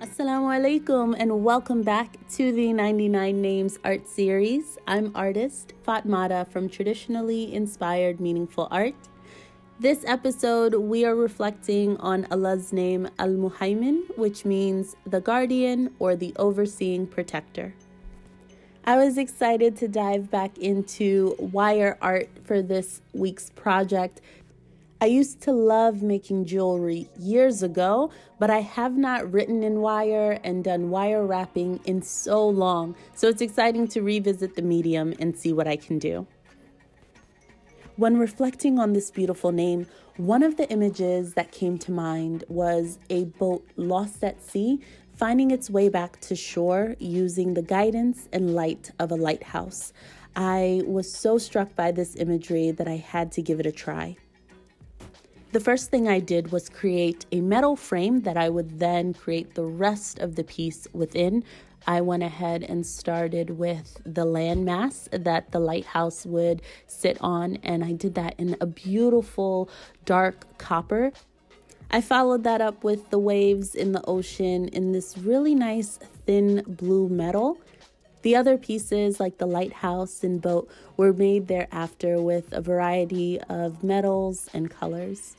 Assalamu alaikum and welcome back to the 99 Names art series. I'm artist Fatmata from Traditionally Inspired Meaningful Art. This episode, we are reflecting on Allah's name Al-Muhaymin, which means the guardian or the overseeing protector. I was excited to dive back into wire art for this week's project. I used to love making jewelry years ago, but I have not written in wire and done wire wrapping in so long. So it's exciting to revisit the medium and see what I can do. When reflecting on this beautiful name, one of the images that came to mind was a boat lost at sea, finding its way back to shore using the guidance and light of a lighthouse. I was so struck by this imagery that I had to give it a try. The first thing I did was create a metal frame that I would then create the rest of the piece within. I went ahead and started with the landmass that the lighthouse would sit on, and I did that in a beautiful dark copper. I followed that up with the waves in the ocean in this really nice thin blue metal. The other pieces, like the lighthouse and boat, were made thereafter with a variety of metals and colors.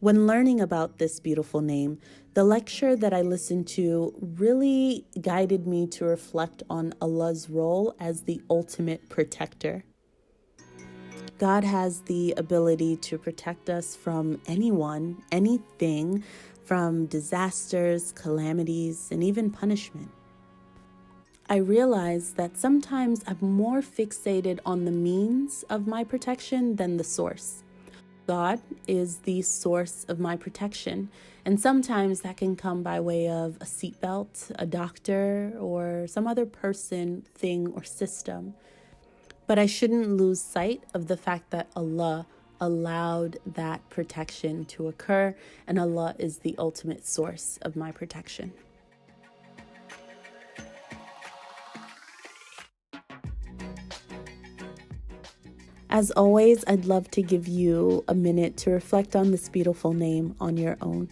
When learning about this beautiful name, the lecture that I listened to really guided me to reflect on Allah's role as the ultimate protector. God has the ability to protect us from anyone, anything, from disasters, calamities, and even punishment. I realized that sometimes I'm more fixated on the means of my protection than the source. God is the source of my protection, and sometimes that can come by way of a seatbelt, a doctor, or some other person, thing, or system. But I shouldn't lose sight of the fact that Allah allowed that protection to occur, and Allah is the ultimate source of my protection. As always, I'd love to give you a minute to reflect on this beautiful name on your own.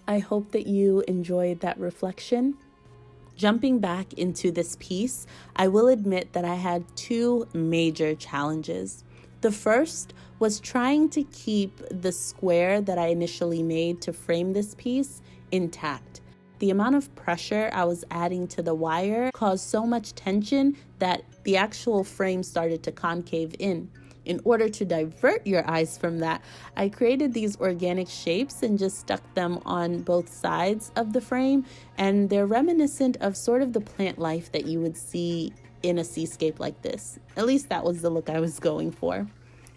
I hope that you enjoyed that reflection. Jumping back into this piece, I will admit that I had two major challenges. The first was trying to keep the square that I initially made to frame this piece intact. The amount of pressure I was adding to the wire caused so much tension that the actual frame started to concave in. In order to divert your eyes from that, I created these organic shapes and just stuck them on both sides of the frame, and they're reminiscent of sort of the plant life that you would see in a seascape like this. At least that was the look I was going for.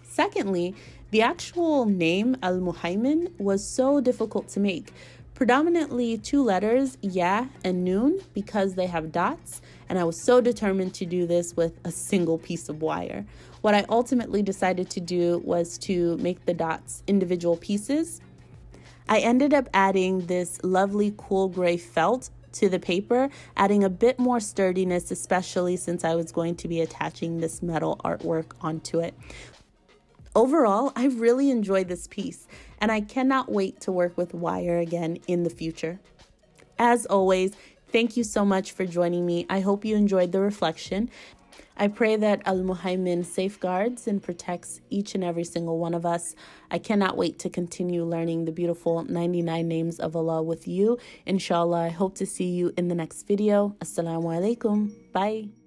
Secondly, the actual name Al-Muhaymin was so difficult to make. Predominantly two letters, ya and noon, because they have dots, and I was so determined to do this with a single piece of wire. What I ultimately decided to do was to make the dots individual pieces. I ended up adding this lovely cool gray felt to the paper, adding a bit more sturdiness, especially since I was going to be attaching this metal artwork onto it. Overall, I really enjoyed this piece, and I cannot wait to work with wire again in the future. As always, Thank you so much for joining me. I hope you enjoyed the reflection. I pray that Al-Muhaymin safeguards and protects each and every single one of us. I cannot wait to continue learning the beautiful 99 names of Allah with you. Inshallah, I hope to see you in the next video. Assalamu alaikum. Bye.